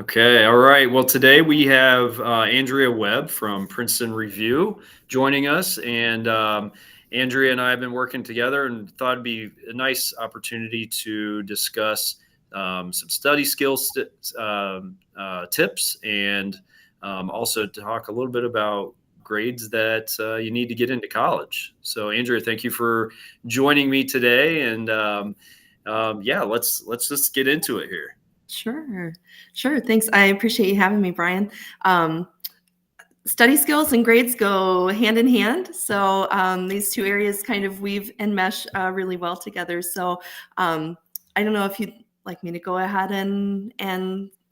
Okay, all right. Well, today we have Andrea Webb from Princeton Review joining us, and Andrea and I have been working together, and thought it'd be a nice opportunity to discuss some study skills tips, and also talk a little bit about grades that you need to get into college. So, Andrea, thank you for joining me today, and yeah, let's just get into it here. Sure. Sure. Thanks. I appreciate you having me, Brian. Um, Study skills and grades go hand in hand. So these two areas kind of weave and mesh really well together. So I don't know if you'd like me to go ahead and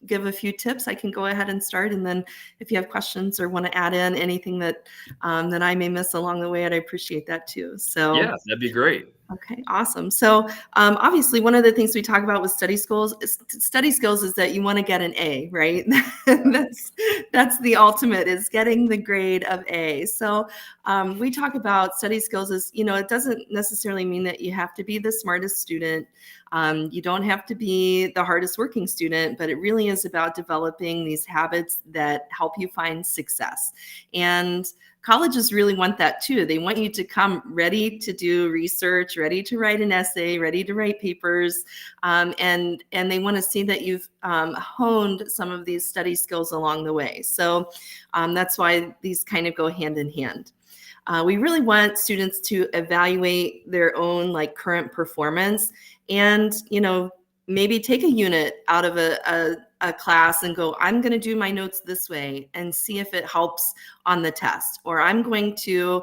give a few tips. I can go ahead and start, and then if you have questions or want to add in anything that I may miss along the way, I'd appreciate that too. So Yeah, that'd be great. okay, awesome. So obviously, one of the things we talk about with study skills is that you want to get an A, right? that's the ultimate, is getting the grade of A. So we talk about study skills as, it doesn't necessarily mean that you have to be the smartest student. You don't have to be the hardest working student, but it really is about developing these habits that help you find success. And colleges really want that too. They want you to come ready to do research, ready to write an essay, ready to write papers, and they want to see that you've honed some of these study skills along the way. So that's why these kind of go hand in hand. We really want students to evaluate their own current performance, and maybe take a unit out of a class and go, I'm going to do my notes this way and see if it helps on the test. Or I'm going to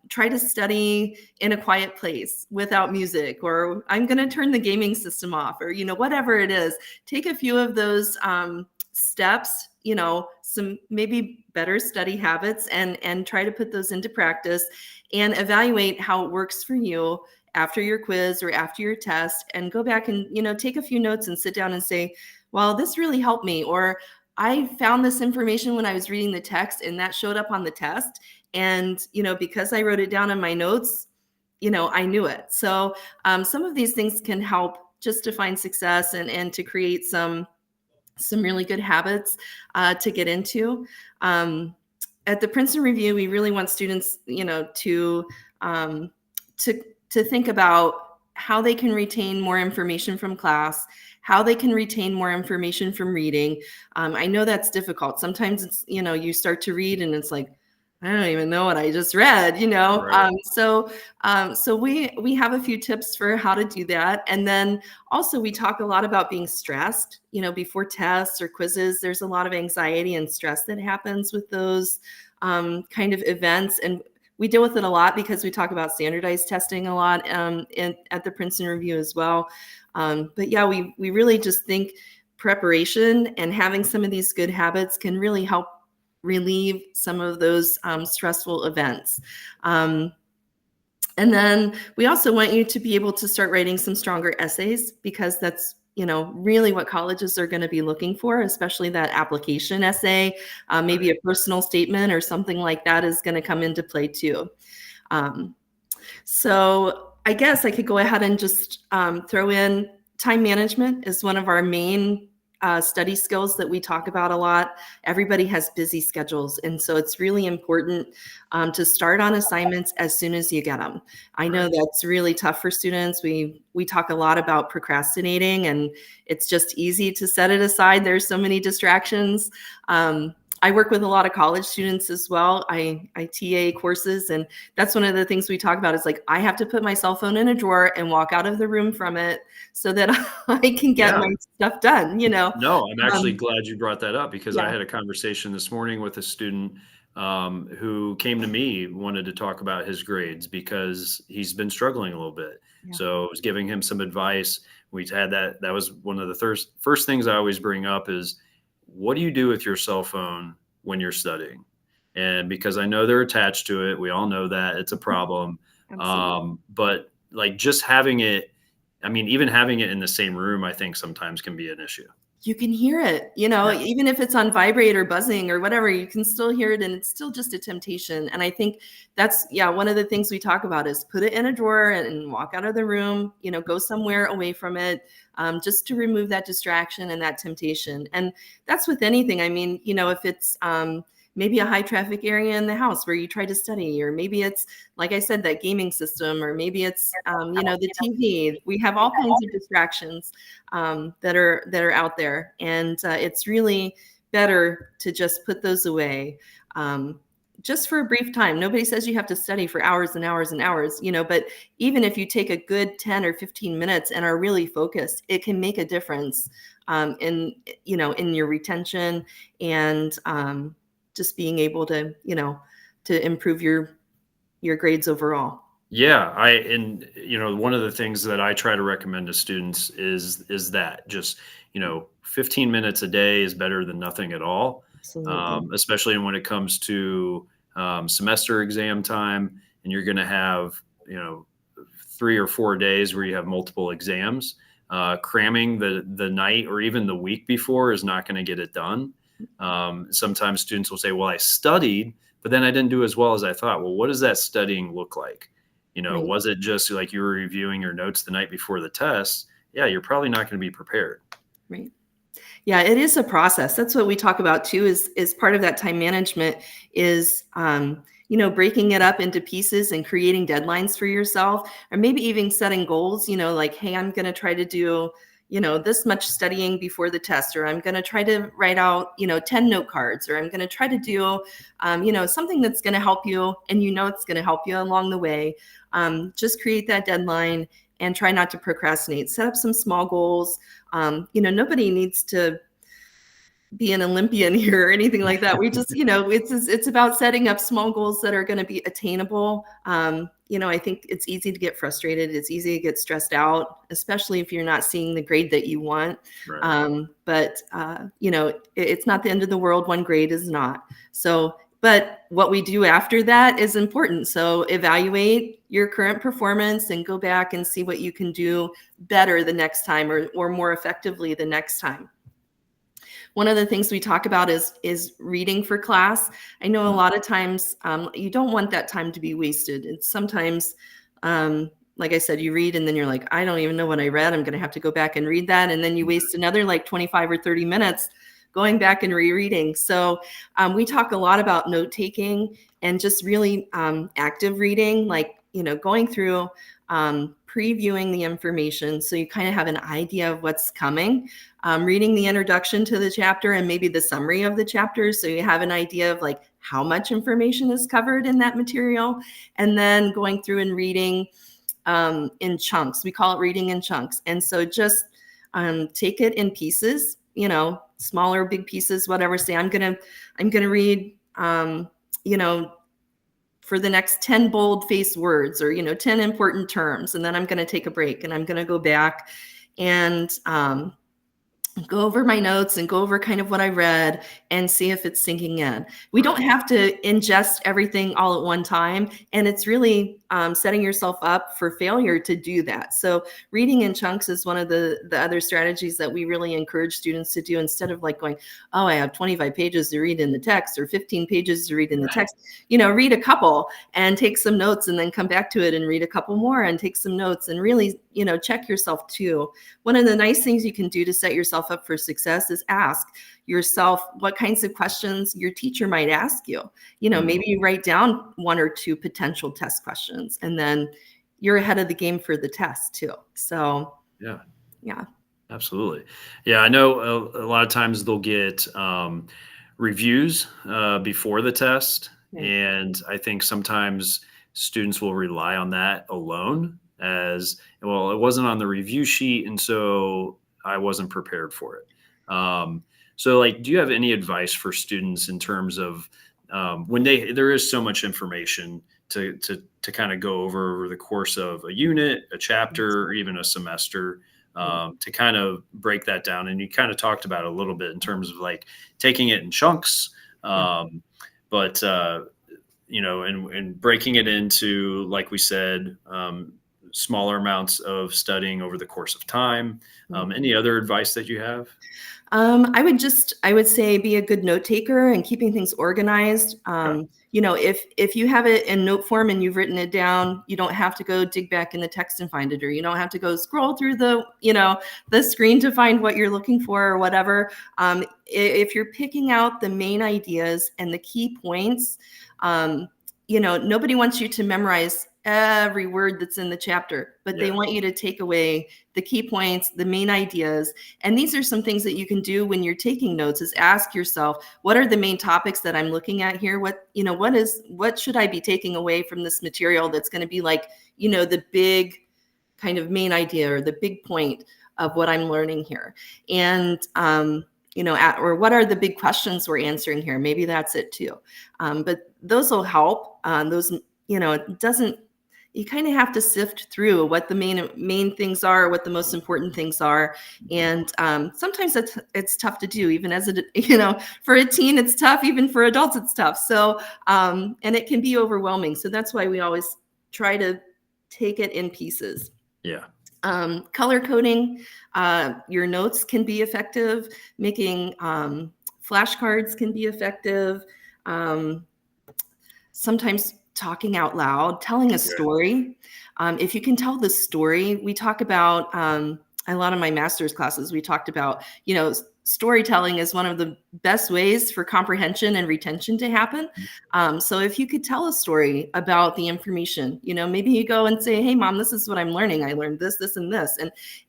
try to study in a quiet place without music, or I'm going to turn the gaming system off, or, whatever it is. Take a few of those steps, some maybe better study habits, and try to put those into practice and evaluate how it works for you after your quiz or after your test, and go back and, take a few notes and sit down and say, well, this really helped me, or I found this information when I was reading the text and that showed up on the test. And, because I wrote it down in my notes, I knew it. So some of these things can help just to find success and to create some really good habits to get into. At the Princeton Review, we really want students, to think about how they can retain more information from class, how they can retain more information from reading. I know that's difficult. Sometimes it's, you start to read and it's like, I don't even know what I just read, Right. So we have a few tips for how to do that. And then also we talk a lot about being stressed, before tests or quizzes. There's a lot of anxiety and stress that happens with those kind of events. And we deal with it a lot because we talk about standardized testing a lot at the Princeton Review as well. But yeah, we really just think preparation and having some of these good habits can really help relieve some of those stressful events. And then we also want you to be able to start writing some stronger essays, because that's really what colleges are going to be looking for, especially that application essay. Maybe a personal statement or something like that is going to come into play too. So I guess I could go ahead and just throw in time management is one of our main study skills that we talk about a lot. Everybody has busy schedules, and so it's really important to start on assignments as soon as you get them. I know that's really tough for students. We talk a lot about procrastinating, and it's just easy to set it aside. There's so many distractions. I work with a lot of college students as well. I TA courses, and that's one of the things we talk about is I have to put my cell phone in a drawer and walk out of the room from it so that I can get Yeah. my stuff done, No, I'm actually Um, glad you brought that up, because I yeah, had a conversation this morning with a student who came to me, wanted to talk about his grades because he's been struggling a little bit. yeah, So I was giving him some advice. We had that. That was one of the first things I always bring up is, what do you do with your cell phone when you're studying? And because I know they're attached to it, we all know that it's a problem. absolutely. But just having it, I mean, even having it in the same room, I think sometimes can be an issue. You can hear it, you know, Yeah. even if it's on vibrate or buzzing or whatever, you can still hear it and it's still just a temptation. And I think that's, yeah, one of the things we talk about is put it in a drawer and walk out of the room, you know, go somewhere away from it, just to remove that distraction and that temptation. And that's with anything. I mean, you know, if it's maybe a high traffic area in the house where you try to study, or maybe it's, like I said, that gaming system, or maybe it's, you know, the TV. We have all kinds of distractions that are out there, and it's really better to just put those away, just for a brief time. Nobody says you have to study for hours and hours and hours, you know, but even if you take a good 10 or 15 minutes and are really focused, it can make a difference in, you know, in your retention, and just being able to, you know, to improve your grades overall. Yeah, and one of the things that I try to recommend to students is that just 15 minutes a day is better than nothing at all, Absolutely. especially when it comes to semester exam time, and you're going to have 3 or 4 days where you have multiple exams. Cramming the night or even the week before is not going to get it done. Sometimes students will say, "Well, I studied, but then I didn't do as well as I thought." Well, what does that studying look like? Right. Was it just like you were reviewing your notes the night before the test? Yeah, you're probably not going to be prepared. Right. Yeah, it is a process. That's what we talk about too, is part of that time management is, you know, breaking it up into pieces and creating deadlines for yourself, or maybe even setting goals, you know, like, hey, I'm going to try to do, you know, this much studying before the test, or I'm going to try to write out, you know, 10 note cards, or I'm going to try to do, you know, something that's going to help you, and you know, it's going to help you along the way. Just create that deadline and try not to procrastinate. Set up some small goals. You know, nobody needs to be an Olympian here or anything like that. We just, you know, it's about setting up small goals that are going to be attainable. You know, I think it's easy to get frustrated. It's easy to get stressed out, especially if you're not seeing the grade that you want. Right. But you know, it's not the end of the world. One grade is not. So, but what we do after that is important. So evaluate your current performance and go back and see what you can do better the next time, or more effectively the next time. One of the things we talk about is reading for class. I know a lot of times you don't want that time to be wasted. It's sometimes, like I said, you read and then you're like, I don't even know what I read. I'm going to have to go back and read that. And then you waste another like 25 or 30 minutes going back and rereading. So we talk a lot about note taking and just really active reading, like, you know, going through, previewing the information so you kind of have an idea of what's coming, reading the introduction to the chapter and maybe the summary of the chapter so you have an idea of like how much information is covered in that material, and then going through and reading in chunks. We call it reading in chunks. And so just take it in pieces, you know, smaller, big pieces, whatever. Say, I'm gonna read, you know, for the next 10 bold face words, or, you know, 10 important terms. And then I'm going to take a break and I'm going to go back and go over my notes and go over kind of what I read and see if it's sinking in. We Right. don't have to ingest everything all at one time. And it's really setting yourself up for failure to do that. So reading in chunks is one of the other strategies that we really encourage students to do, instead of like going, oh, I have 25 pages to read in the text or 15 pages to read in the text. You know, read a couple and take some notes and then come back to it and read a couple more and take some notes, and really, you know, check yourself too. One of the nice things you can do to set yourself up for success is ask yourself what kinds of questions your teacher might ask you. You know, maybe you write down 1 or 2 potential test questions, and then you're ahead of the game for the test too. So, Yeah. yeah. Absolutely. Yeah, I know a lot of times they'll get reviews before the test. Right. And I think sometimes students will rely on that alone as, well, it wasn't on the review sheet, and so I wasn't prepared for it. So, like, do you have any advice for students in terms of when there is so much information to kind of go over the course of a unit, a chapter, or even a semester, to kind of break that down? And you kind of talked about it a little bit in terms of like taking it in chunks, Yeah. but and breaking it into, like we said, smaller amounts of studying over the course of time. Any other advice that you have? I would say be a good note taker and keeping things organized. Okay. If you have it in note form and you've written it down, you don't have to go dig back in the text and find it, or you don't have to go scroll through the screen to find what you're looking for or whatever. If you're picking out the main ideas and the key points, nobody wants you to memorize every word that's in the chapter, but they want you to take away the key points, the main ideas. And these are some things that you can do when you're taking notes, is ask yourself, what are the main topics that I'm looking at here? What should I be taking away from this material that's going to be like, the big kind of main idea or the big point of what I'm learning here? And, or what are the big questions we're answering here? Maybe that's it too. But those will help. It doesn't, you kind of have to sift through what the main things are, what the most important things are. And sometimes it's tough to do, even as for a teen, it's tough, even for adults, it's tough. So, and it can be overwhelming. So that's why we always try to take it in pieces. Yeah. Color coding your notes can be effective. Making flashcards can be effective. Sometimes talking out loud, telling a story. If you can tell the story, we talk about a lot of my master's classes, we talked about, storytelling is one of the best ways for comprehension and retention to happen. So if you could tell a story about the information, maybe you go and say, hey, Mom, this is what I'm learning. I learned this, this, and this.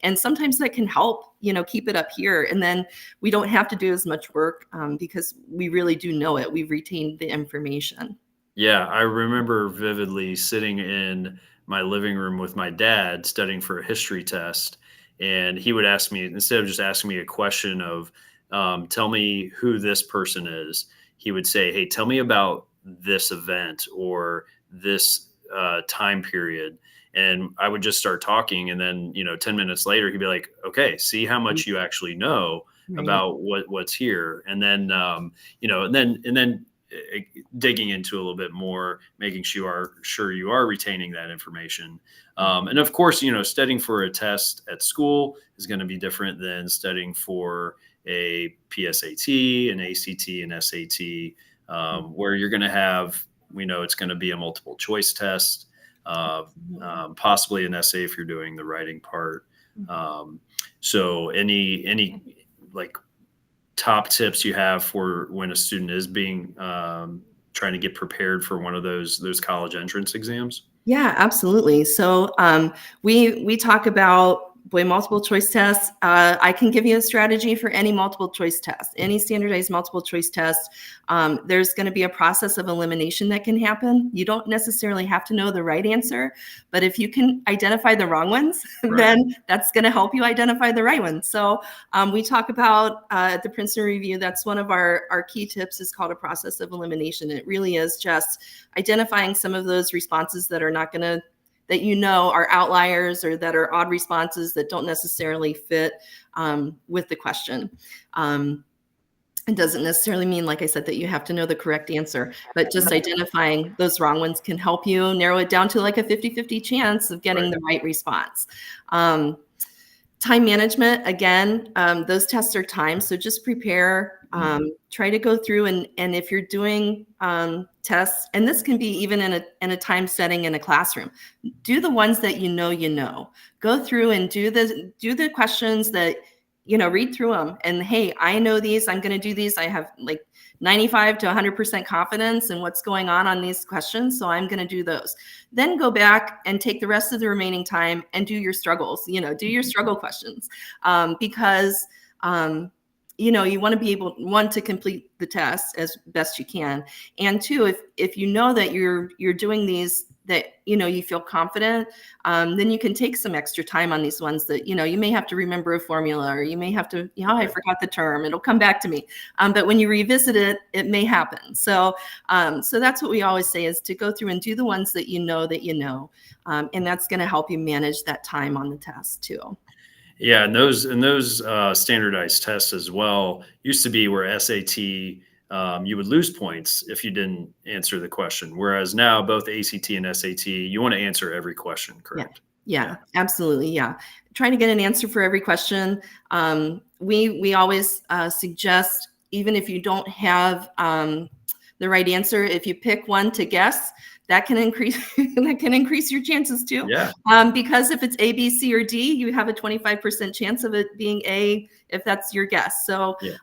And sometimes that can help, keep it up here. And then we don't have to do as much work because we really do know it. We've retained the information. Yeah, I remember vividly sitting in my living room with my dad studying for a history test. And he would ask me, instead of just asking me a question of, tell me who this person is, he would say, hey, tell me about this event or this time period. And I would just start talking. And then, 10 minutes later, he'd be like, okay, see how much you actually know about what's here. And then, and then digging into a little bit more, making sure you are retaining that information. And of course, studying for a test at school is going to be different than studying for a PSAT, an ACT, an SAT, where you're going to have, it's going to be a multiple choice test, possibly an essay if you're doing the writing part. So any like top tips you have for when a student is being trying to get prepared for one of those college entrance exams? Yeah, absolutely. So we talk about multiple choice tests. I can give you a strategy for any multiple choice test, any standardized multiple choice test. There's going to be a process of elimination that can happen. You don't necessarily have to know the right answer, but if you can identify the wrong ones, then that's going to help you identify the right ones. So we talk about at the Princeton Review, that's one of our key tips, is called a process of elimination. It really is just identifying some of those responses that are not going to, that are outliers or that are odd responses that don't necessarily fit with the question. It doesn't necessarily mean, like I said, that you have to know the correct answer, but just identifying those wrong ones can help you narrow it down to like a 50-50 chance of getting the right response. Time management, again, those tests are timed, so just prepare. Try to go through and if you're doing tests, and this can be even in a time setting in a classroom, do the ones that go through and do the questions that read through them, and hey, I know these, I'm going to do these, I have like 95 to 100% confidence in what's going on these questions, so I'm going to do those. Then go back and take the rest of the remaining time and do your struggles, do your struggle questions, because you want to be able, one, to complete the test as best you can, and two, if you know that you're doing these, that you feel confident, then you can take some extra time on these ones that you may have to remember a formula, or you may have to, I forgot the term, it'll come back to me, but when you revisit it, it may happen. So so that's what we always say, is to go through and do the ones that and that's going to help you manage that time on the test too. Yeah, and those standardized tests as well used to be where SAT, you would lose points if you didn't answer the question. Whereas now, both ACT and SAT, you want to answer every question correct. Yeah, absolutely. Yeah. Trying to get an answer for every question. We always suggest, even if you don't have the right answer, if you pick one to guess, that can increase that can increase your chances too. Yeah. Because if it's A, B, C, or D, you have a 25% chance of it being A if that's your guess. So Yeah.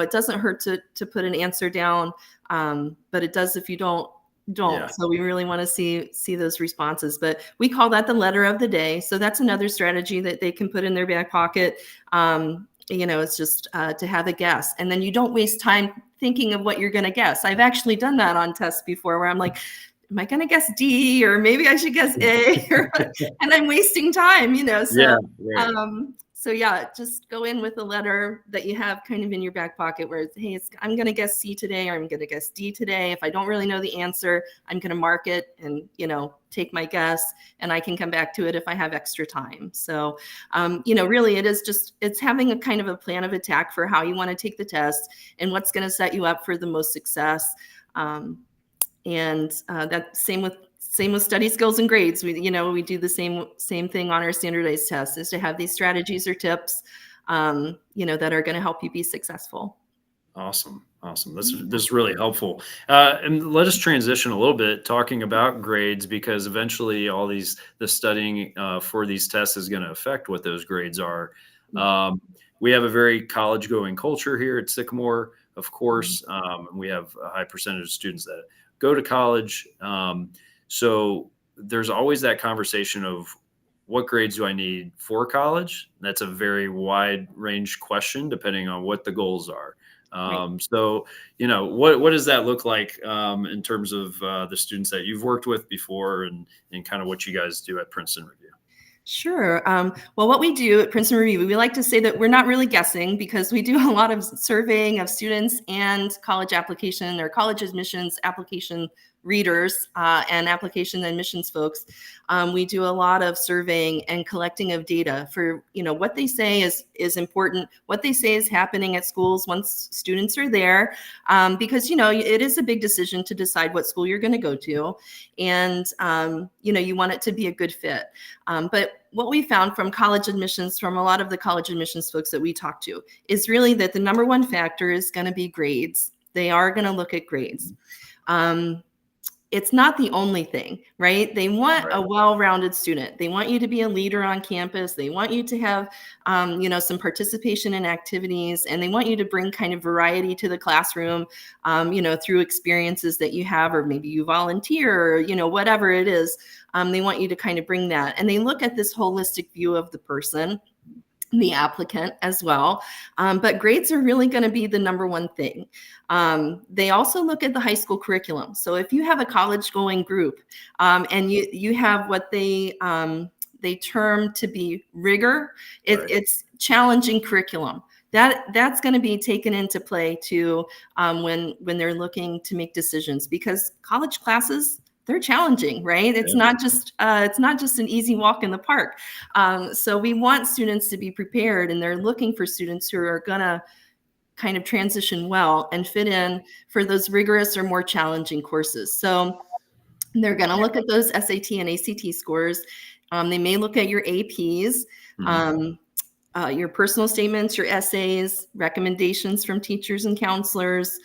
it doesn't hurt to put an answer down, but it does if you don't. Yeah. So we really want to see those responses, but we call that the letter of the day. So that's another strategy that they can put in their back pocket. It's just to have a guess, and then you don't waste time thinking of what you're going to guess. I've actually done that on tests before where I'm like, am I going to guess D, or maybe I should guess A, and I'm wasting time, Yeah. so Right. so yeah, just go in with a letter that you have kind of in your back pocket where it's, hey, I'm going to guess C today, or I'm going to guess D today. If I don't really know the answer, I'm going to mark it and, take my guess, and I can come back to it if I have extra time. So, really it's having a kind of a plan of attack for how you want to take the test and what's going to set you up for the most success. And that same with study skills and grades. We do the same thing on our standardized tests, is to have these strategies or tips, that are going to help you be successful. Awesome. This is really helpful. And let us transition a little bit talking about grades, because eventually the studying for these tests is going to affect what those grades are. We have a very college going culture here at Sycamore, of course. We have a high percentage of students that go to college. So there's always that conversation of, what grades do I need for college? That's a very wide range question depending on what the goals are. So, what does that look like in terms of the students that you've worked with before, and kind of what you guys do at Princeton Review? Sure. Well, what we do at Princeton Review, we like to say that we're not really guessing, because we do a lot of surveying of students and college application or college admissions application readers and application admissions folks. We do a lot of surveying and collecting of data for, what they say is important, what they say is happening at schools once students are there, because, it is a big decision to decide what school you're going to go to. And, you want it to be a good fit. But what we found from college admissions, from a lot of the college admissions folks that we talk to, is really that the number one factor is going to be grades. They are going to look at grades. It's not the only thing, right? They want a well-rounded student. They want you to be a leader on campus. They want you to have, some participation in activities, and they want you to bring kind of variety to the classroom, through experiences that you have, or maybe you volunteer, or, whatever it is. They want you to kind of bring that. And they look at this holistic view of the person, the applicant as well. But grades are really going to be the number one thing. They also look at the high school curriculum. So if you have a college going group, and you have what they term to be rigor, it's challenging curriculum. That's going to be taken into play too, when they're looking to make decisions, because college classes, they're challenging, right? It's not just an easy walk in the park. So we want students to be prepared, and they're looking for students who are gonna kind of transition well and fit in for those rigorous or more challenging courses. So they're gonna look at those SAT and ACT scores. They may look at your APs, your personal statements, your essays, recommendations from teachers and counselors,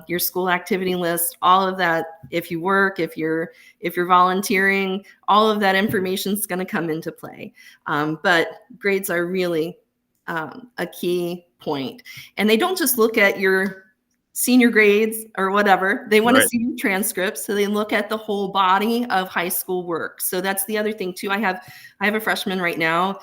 your school activity list, all of that. If you work, if you're volunteering, all of that information is going to come into play. But grades are really a key point. And they don't just look at your senior grades or whatever. They want to see your transcripts. So they look at the whole body of high school work. So that's the other thing too. I have a freshman right now,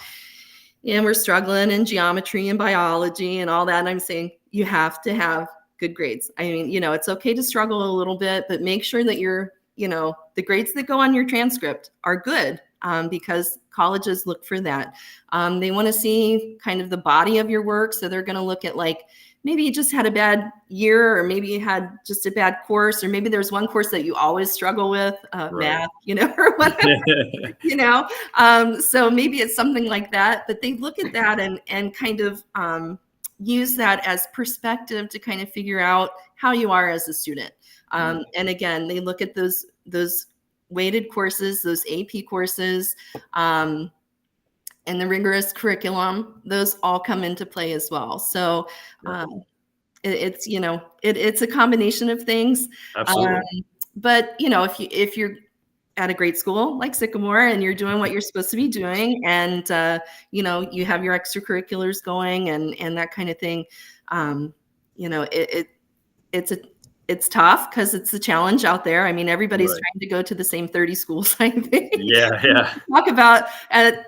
and we're struggling in geometry and biology and all that. And I'm saying, you have to have good grades. I mean, it's okay to struggle a little bit, but make sure that the grades that go on your transcript are good, because colleges look for that. They want to see kind of the body of your work. So they're going to look at, like, maybe you just had a bad year, or maybe you had just a bad course, or maybe there's one course that you always struggle with, math, or whatever, so maybe it's something like that, but they look at that and kind of use that as perspective to kind of figure out how you are as a student. And again, they look at those weighted courses, those AP courses, and the rigorous curriculum, those all come into play as well. So Yeah. it's, it's a combination of things. Um, Absolutely. but if you're at a great school like Sycamore and you're doing what you're supposed to be doing, and you have your extracurriculars going and that kind of thing, um, you know, it's a it's tough because it's a challenge out there. I mean, everybody's Right. trying to go to the same 30 schools, I think. Yeah. Yeah. Talk about at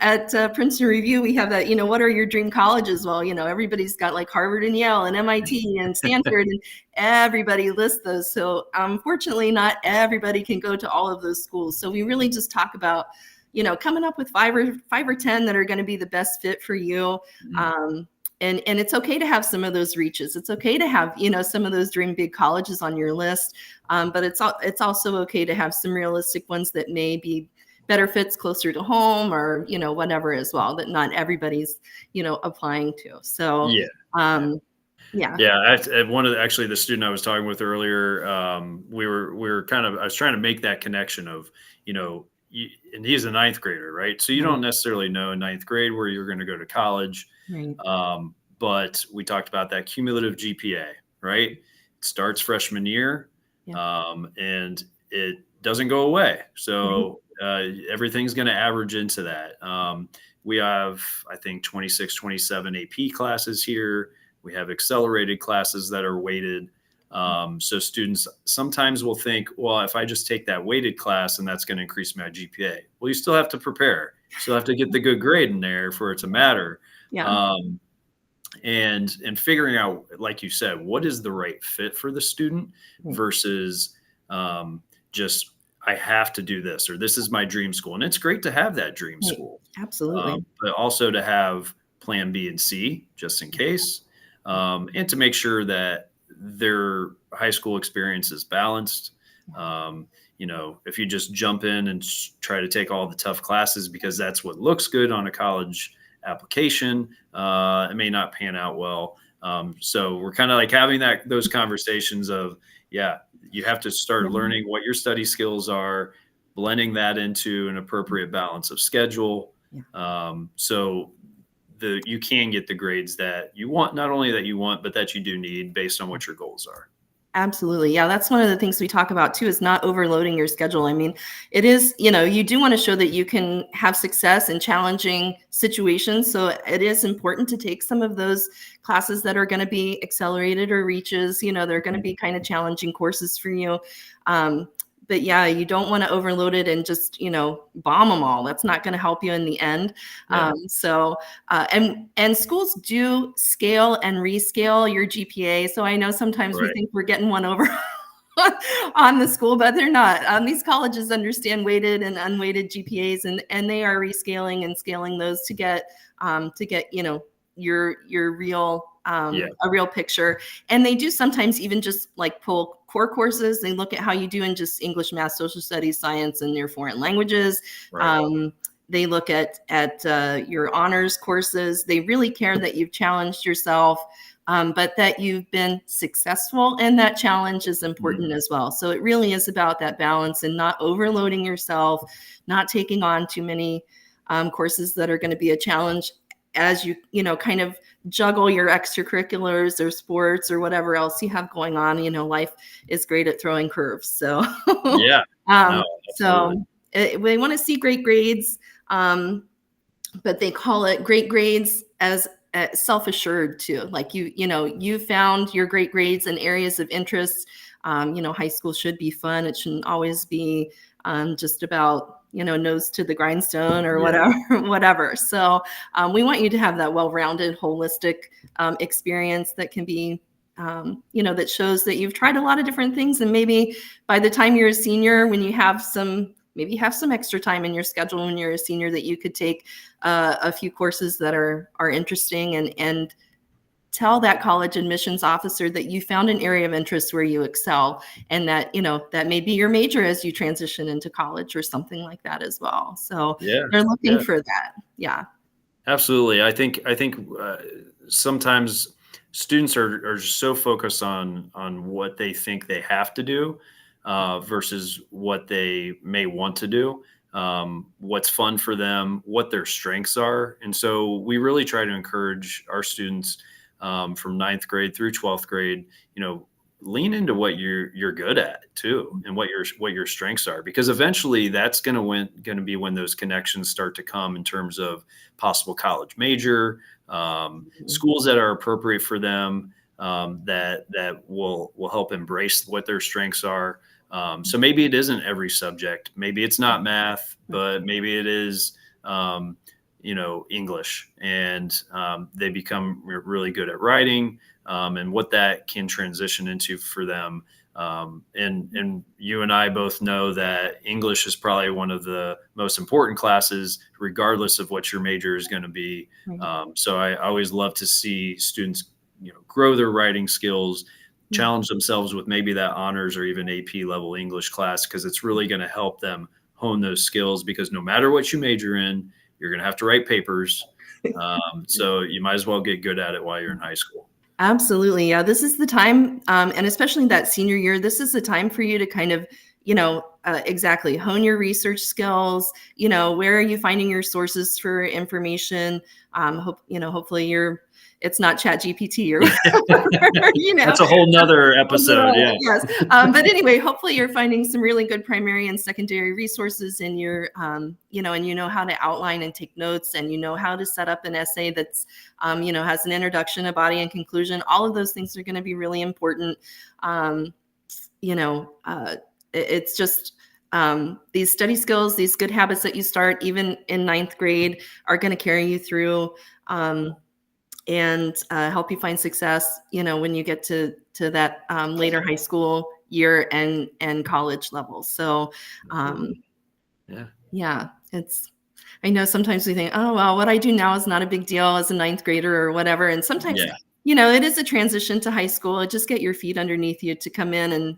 Princeton Review, we have that, what are your dream colleges? Well, everybody's got like Harvard and Yale and MIT and Stanford, and everybody lists those. So unfortunately, not everybody can go to all of those schools. So we really just talk about, coming up with five or 10 that are going to be the best fit for you. Mhm. And it's okay to have some of those reaches. It's okay to have, some of those dream big colleges on your list. But it's also okay to have some realistic ones that may be better fits closer to home, or, whatever as well, that not everybody's, applying to. So, Yeah. yeah. Yeah, one of actually the student I was talking with earlier, we were I was trying to make that connection of, and he's a ninth grader, right? So you Right. don't necessarily know in ninth grade where you're going to go to college. Right. But we talked about that cumulative GPA, right? It starts freshman year, Yeah. and it doesn't go away. Right. So everything's going to average into that. We have, I think, 26, 27 AP classes here. We have accelerated classes that are weighted. So students sometimes will think, well, if I just take that weighted class and that's going to increase my GPA. Well, you still have to prepare. You still have to get the good grade in there for it to matter. Yeah. And figuring out, like you said, what is the right fit for the student Right. versus just I have to do this, or this is my dream school. And it's great to have that dream Right. school, Absolutely. but also to have plan B and C just in case, and to make sure that their high school experience is balanced. If you just jump in and try to take all the tough classes because that's what looks good on a college application, it may not pan out well. So we're kind of like having those conversations of, yeah, you have to start Yeah. learning what your study skills are, blending that into an appropriate balance of schedule. Yeah. So you can get the grades that you want, not only that you want, but that you do need based on what your goals are. Absolutely. Yeah, that's one of the things we talk about too, is not overloading your schedule. I mean, it is, you do want to show that you can have success in challenging situations. So it is important to take some of those classes that are going to be accelerated or reaches, they're going to be kind of challenging courses for you. But yeah, you don't want to overload it and just, bomb them all. That's not going to help you in the end. Yeah. And schools do scale and rescale your GPA. So I know sometimes we Right. think we're getting one over on the school, but they're not. These colleges understand weighted and unweighted GPAs, and they are rescaling and scaling those to get your real Yeah. a real picture. And they do sometimes even just like pull core courses. They look at how you do in just English, math, social studies, science, and your foreign languages. Right. They look at your honors courses. They really care that you've challenged yourself, but that you've been successful, and that challenge is important as well. So it really is about that balance and not overloading yourself, not taking on too many courses that are going to be a challenge as you kind of juggle your extracurriculars or sports or whatever else you have going on. Life is great at throwing curves. So Yeah. No, absolutely. so they want to see great grades, but they call it great grades as self-assured too. Like you found your great grades in areas of interest. High school should be fun. It shouldn't always be just about nose to the grindstone or Yeah. whatever. So we want you to have that well-rounded, holistic experience that can be that shows that you've tried a lot of different things, and maybe by the time you're a senior, when you have some extra time in your schedule when you're a senior, that you could take a few courses that are interesting, and tell that college admissions officer that you found an area of interest where you excel, and that that may be your major as you transition into college or something like that as well. So Yeah. they're looking Yeah. for that. Yeah. Absolutely. I think sometimes students are just so focused on what they think they have to do, versus what they may want to do, what's fun for them, what their strengths are. And so we really try to encourage our students from ninth grade through 12th grade, lean into what you're good at too, and what your strengths are, because eventually that's going to be when those connections start to come in terms of possible college major, schools that are appropriate for them, that will help embrace what their strengths are. So maybe it isn't every subject. Maybe it's not math, but maybe it is, English, and they become really good at writing, and what that can transition into for them. And you and I both know that English is probably one of the most important classes, regardless of what your major is going to be. So I always love to see students, grow their writing skills, challenge themselves with maybe that honors or even AP level English class, because it's really going to help them hone those skills. Because no matter what you major in, you're going to have to write papers. So you might as well get good at it while you're in high school. Absolutely. Yeah, this is the time, and especially that senior year, this is the time for you to kind of, exactly hone your research skills. Where are you finding your sources for information? Hopefully it's not Chat GPT or whatever. That's a whole nother episode. Yeah. Yes. But anyway, hopefully you're finding some really good primary and secondary resources in your, and how to outline and take notes, and how to set up an essay that's, has an introduction, a body, and conclusion. All of those things are going to be really important. It's just, these study skills, these good habits that you start even in ninth grade are going to carry you through, and help you find success, when you get to that later high school year and college level. So, yeah, I know sometimes we think, oh, well, what I do now is not a big deal as a ninth grader or whatever. And sometimes, it is a transition to high school. Just get your feet underneath you to come in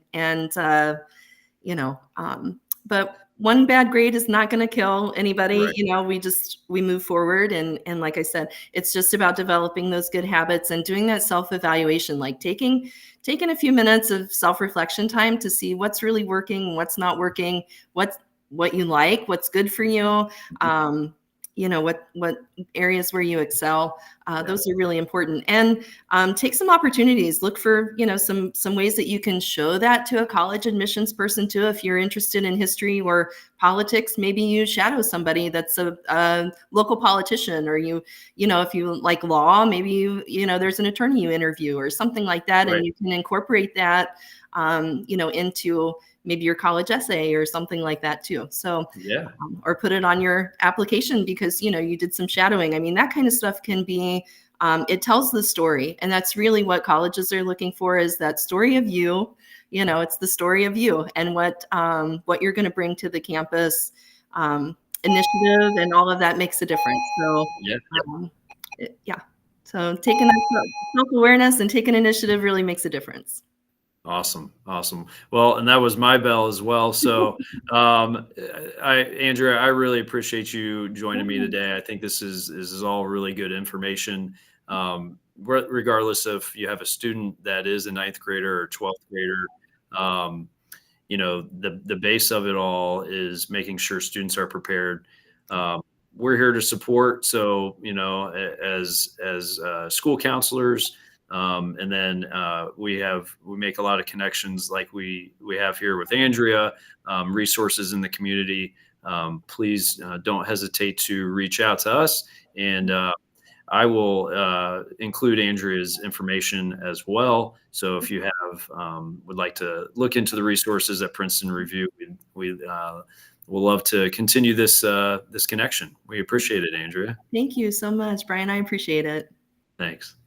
but one bad grade is not going to kill anybody. Right. We move forward. And like I said, it's just about developing those good habits and doing that self-evaluation, like taking a few minutes of self-reflection time to see what's really working, what's not working, what you like, what's good for you. What areas where you excel. Those are really important. And take some opportunities. Look for, some ways that you can show that to a college admissions person too. If you're interested in history or politics, maybe you shadow somebody that's a local politician, or if you like law, maybe there's an attorney you interview or something like that. Right. And you can incorporate that, into maybe your college essay or something like that too. So, or put it on your application because, you did some shadowing. I mean, that kind of stuff can be, it tells the story. And that's really what colleges are looking for, is that story of you. It's the story of you and what you're going to bring to the campus, initiative, and all of that makes a difference. So, so taking that self-awareness and taking initiative really makes a difference. Awesome. Well, and that was my bell as well. So, Andrea, I really appreciate you joining me today. I think this is all really good information. Regardless if you have a student that is a ninth grader or 12th grader, the base of it all is making sure students are prepared. We're here to support. So, as school counselors, and then we make a lot of connections like we have here with Andrea, resources in the community. Please don't hesitate to reach out to us, and I will include Andrea's information as well. So if you would like to look into the resources at Princeton Review, we'll love to continue this connection. We appreciate it, Andrea. Thank you so much, Brian. I appreciate it. Thanks.